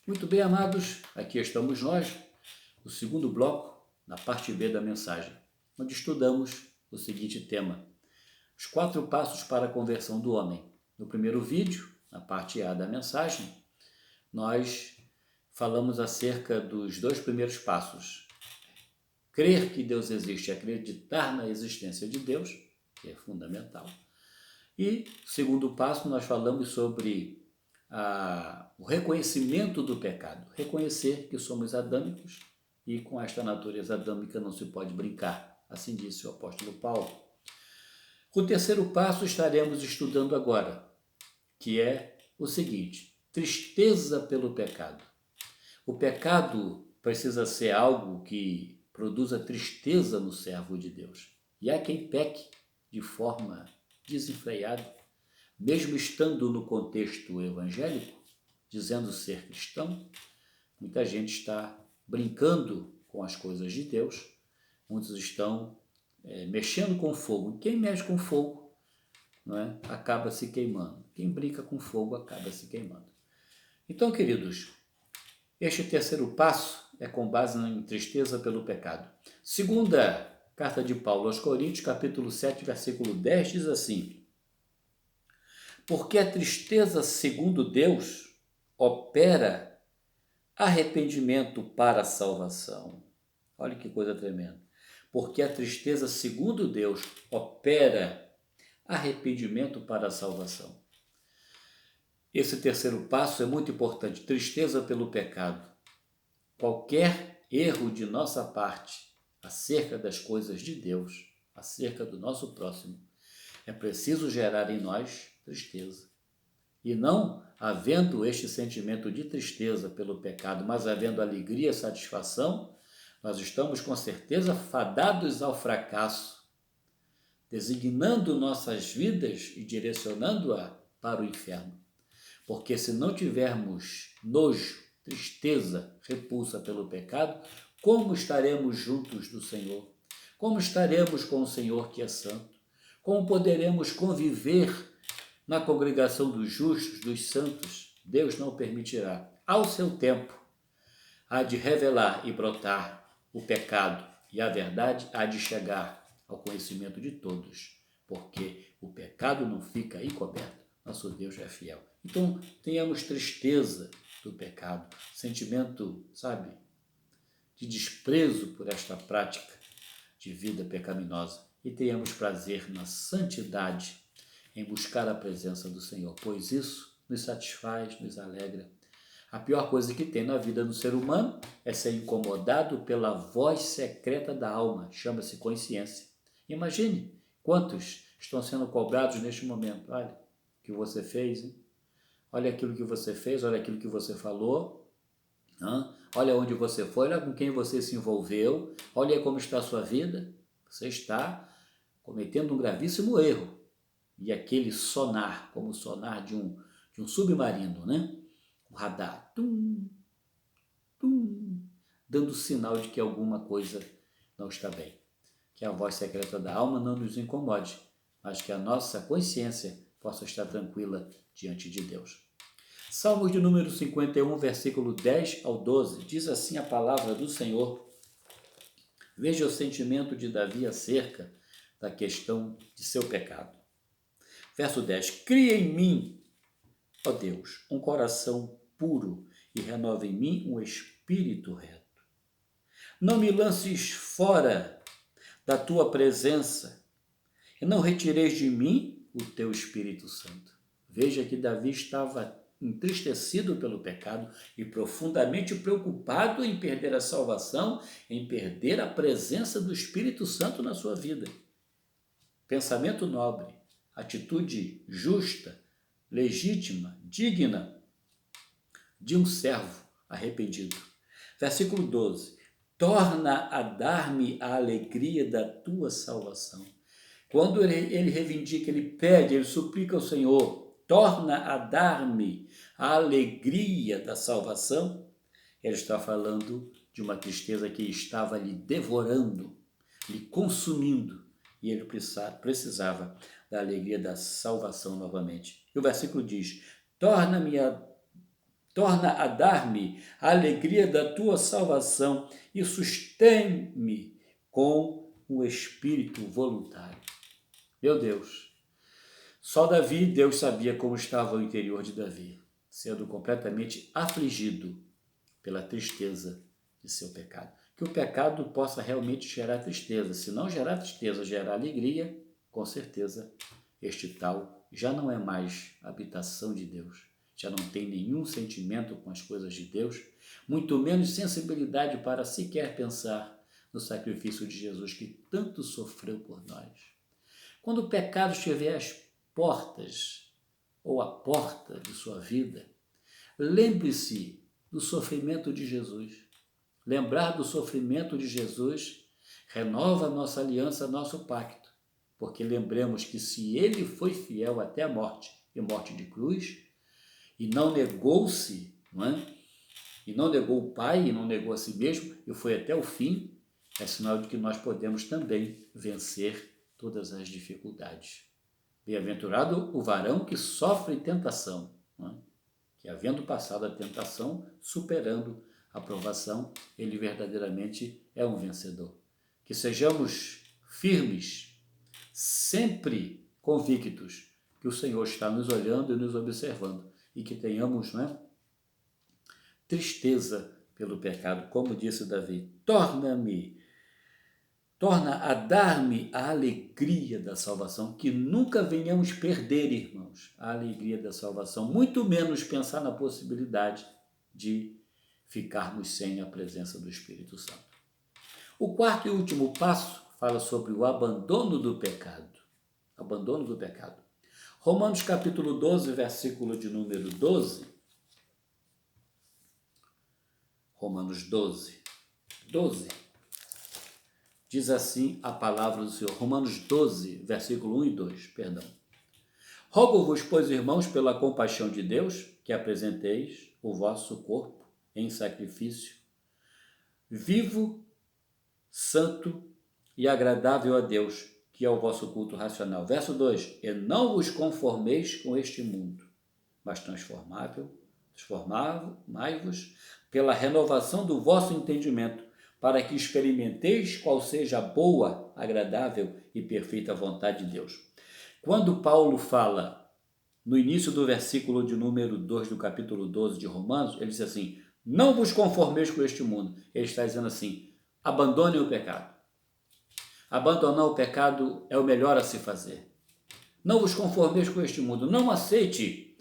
Muito bem, amados, aqui estamos nós, o segundo bloco, na parte B da mensagem, onde estudamos o seguinte tema: os 4 passos para a conversão do homem. No primeiro vídeo, na parte A da mensagem, nós falamos acerca dos 2 primeiros passos. Crer que Deus existe, acreditar na existência de Deus, que é fundamental. E o segundo passo, nós falamos sobre o reconhecimento do pecado. Reconhecer que somos adâmicos e com esta natureza adâmica não se pode brincar. Assim disse o apóstolo Paulo. O terceiro passo estaremos estudando agora, que é o seguinte: tristeza pelo pecado. O pecado precisa ser algo que produza tristeza no servo de Deus. E há quem peque de forma desenfreada, mesmo estando no contexto evangélico, dizendo ser cristão, muita gente está brincando com as coisas de Deus, muitos estão mexendo com fogo. Quem mexe com fogo, não é, acaba se queimando. Quem brinca com fogo acaba se queimando. Então, queridos, este terceiro passo é com base em tristeza pelo pecado. Segunda carta de Paulo aos Coríntios, capítulo 7, versículo 10, diz assim: porque a tristeza, segundo Deus, opera arrependimento para a salvação. Olha que coisa tremenda. Porque a tristeza, segundo Deus, opera arrependimento para a salvação. Esse terceiro passo é muito importante. Tristeza pelo pecado. Qualquer erro de nossa parte acerca das coisas de Deus, acerca do nosso próximo, é preciso gerar em nós tristeza. E não havendo este sentimento de tristeza pelo pecado, mas havendo alegria e satisfação, nós estamos com certeza fadados ao fracasso, designando nossas vidas e direcionando-a para o inferno. Porque se não tivermos nojo, tristeza, repulsa pelo pecado, como estaremos juntos do Senhor? Como estaremos com o Senhor que é santo? Como poderemos conviver na congregação dos justos, dos santos? Deus não permitirá. Ao seu tempo, há de revelar e brotar o pecado, e a verdade há de chegar ao conhecimento de todos, porque o pecado não fica encoberto. Nosso Deus é fiel. Então, tenhamos tristeza do pecado, sentimento, sabe, de desprezo por esta prática de vida pecaminosa, e tenhamos prazer na santidade, em buscar a presença do Senhor, pois isso nos satisfaz, nos alegra. A pior coisa que tem na vida do ser humano é ser incomodado pela voz secreta da alma, chama-se consciência. Imagine quantos estão sendo cobrados neste momento. Olha o que você fez, hein? Olha aquilo que você fez, olha aquilo que você falou, olha onde você foi, olha com quem você se envolveu, olha como está a sua vida. Você está cometendo um gravíssimo erro. E aquele sonar, como o sonar de um submarino, né? O radar, tum, tum, dando sinal de que alguma coisa não está bem. Que a voz secreta da alma não nos incomode, mas que a nossa consciência possa estar tranquila diante de Deus. Salmos de número 51, versículo 10 ao 12, diz assim a palavra do Senhor. Veja o sentimento de Davi acerca da questão de seu pecado. Verso 10. Cria em mim, ó Deus, um coração puro e renova em mim um espírito reto. Não me lances fora da tua presença e não retireis de mim o teu Espírito Santo. Veja que Davi estava entristecido pelo pecado e profundamente preocupado em perder a salvação, em perder a presença do Espírito Santo na sua vida. Pensamento nobre, atitude justa, legítima, digna de um servo arrependido. Versículo 12. Torna a dar-me a alegria da tua salvação. Quando ele reivindica, ele pede, ele suplica ao Senhor, torna a dar-me a alegria da salvação, ele está falando de uma tristeza que estava lhe devorando, lhe consumindo, e ele precisava da alegria da salvação novamente. E o versículo diz, Torna a dar-me a alegria da tua salvação e sustém-me com um espírito voluntário. Meu Deus, só Davi, Deus sabia como estava o interior de Davi, sendo completamente afligido pela tristeza de seu pecado. Que o pecado possa realmente gerar tristeza. Se não gerar tristeza, gerar alegria, com certeza este tal já não é mais habitação de Deus. Já não tem nenhum sentimento com as coisas de Deus, muito menos sensibilidade para sequer pensar no sacrifício de Jesus que tanto sofreu por nós. Quando o pecado estiver às portas ou à porta de sua vida, lembre-se do sofrimento de Jesus. Lembrar do sofrimento de Jesus renova a nossa aliança, nosso pacto, porque lembremos que se ele foi fiel até a morte, e morte de cruz, e não negou-se, não é? E não negou o Pai, e não negou a si mesmo, e foi até o fim, é sinal de que nós podemos também vencer todas as dificuldades. Bem-aventurado o varão que sofre tentação, não é? Que havendo passado a tentação, superando a provação, ele verdadeiramente é um vencedor. Que sejamos firmes, sempre convictos que o Senhor está nos olhando e nos observando e que tenhamos, tristeza pelo pecado, como disse Davi, torna a dar-me a alegria da salvação, que nunca venhamos perder, irmãos, a alegria da salvação, muito menos pensar na possibilidade de ficarmos sem a presença do Espírito Santo. O quarto e último passo fala sobre o abandono do pecado. Abandono do pecado. Romanos capítulo 12, versículo de número 12. Romanos 12. Diz assim a palavra do Senhor. Romanos 12, versículo 1 e 2, perdão. Rogo-vos, pois, irmãos, pela compaixão de Deus, que apresenteis o vosso corpo em sacrifício vivo, santo e agradável a Deus, que é o vosso culto racional. Verso 2. E não vos conformeis com este mundo, mas transformai-vos pela renovação do vosso entendimento, para que experimenteis qual seja a boa, agradável e perfeita vontade de Deus. Quando Paulo fala, no início do versículo de número 2 do capítulo 12 de Romanos, ele diz assim, não vos conformeis com este mundo. Ele está dizendo assim, abandonem o pecado. Abandonar o pecado é o melhor a se fazer. Não vos conformeis com este mundo. Não aceite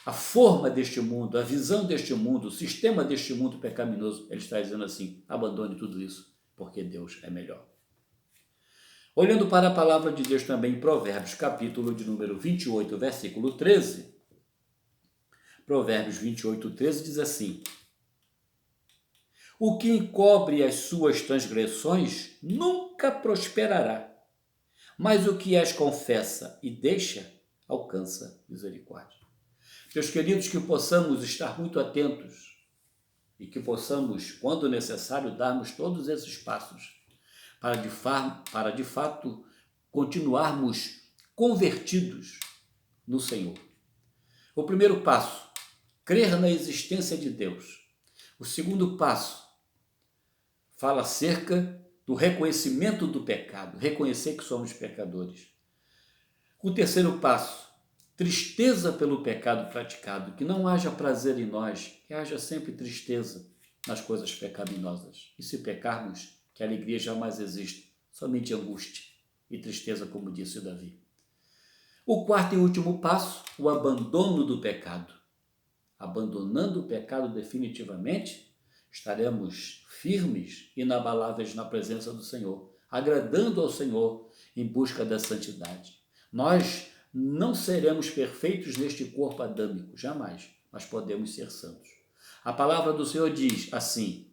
a forma deste mundo, a visão deste mundo, o sistema deste mundo pecaminoso. Ele está dizendo assim, abandone tudo isso, porque Deus é melhor. Olhando para a palavra de Deus também em Provérbios, capítulo de número 28, versículo 13. Provérbios 28, 13 diz assim, o que encobre as suas transgressões nunca prosperará, mas o que as confessa e deixa, alcança misericórdia. Meus queridos, que possamos estar muito atentos e que possamos, quando necessário, darmos todos esses passos para de fato continuarmos convertidos no Senhor. O primeiro passo, crer na existência de Deus. O segundo passo, fala acerca do reconhecimento do pecado, reconhecer que somos pecadores. O terceiro passo, tristeza pelo pecado praticado, que não haja prazer em nós, que haja sempre tristeza nas coisas pecaminosas. E se pecarmos, que a alegria jamais existe, somente angústia e tristeza, como disse Davi. O quarto e último passo, o abandono do pecado. Abandonando o pecado definitivamente, estaremos firmes e inabaláveis na presença do Senhor, agradando ao Senhor em busca da santidade. Nós não seremos perfeitos neste corpo adâmico, jamais, mas podemos ser santos. A palavra do Senhor diz assim,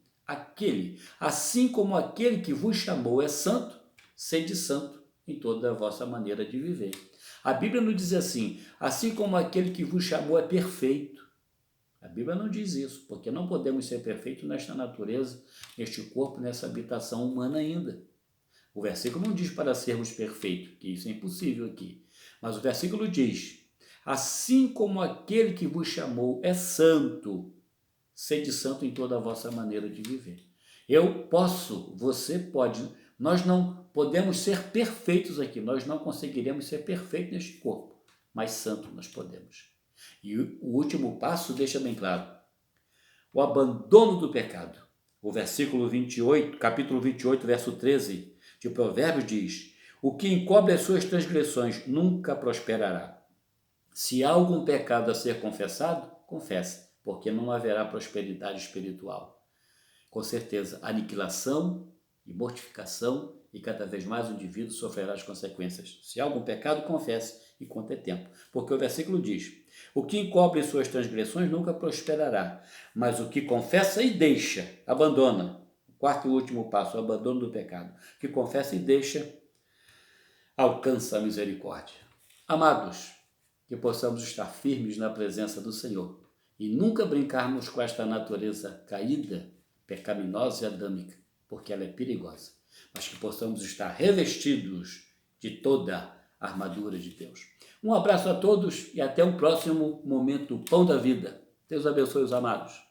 assim como aquele que vos chamou é santo, sede santo em toda a vossa maneira de viver. A Bíblia não diz assim como aquele que vos chamou é perfeito. A Bíblia não diz isso, porque não podemos ser perfeitos nesta natureza, neste corpo, nessa habitação humana ainda. O versículo não diz para sermos perfeitos, que isso é impossível aqui. Mas o versículo diz, assim como aquele que vos chamou é santo, Sede santo em toda a vossa maneira de viver. Eu posso, você pode. Nós não podemos ser perfeitos aqui, nós não conseguiremos ser perfeitos neste corpo, mas santo nós podemos. E o último passo deixa bem claro: o abandono do pecado. O versículo 28, capítulo 28, verso 13 de Provérbios diz: o que encobre as suas transgressões nunca prosperará. Se há algum pecado a ser confessado, confesse, porque não haverá prosperidade espiritual. Com certeza, aniquilação e mortificação, e cada vez mais o indivíduo sofrerá as consequências. Se há algum pecado, confesse, enquanto é tempo. Porque o versículo diz: o que encobre suas transgressões nunca prosperará, mas o que confessa e deixa, abandona. O quarto e último passo, o abandono do pecado. O que confessa e deixa, alcança a misericórdia. Amados, que possamos estar firmes na presença do Senhor e nunca brincarmos com esta natureza caída, pecaminosa e adâmica, porque ela é perigosa, mas que possamos estar revestidos de toda a armadura de Deus. Um abraço a todos e até o próximo momento Pão da Vida. Deus abençoe os amados.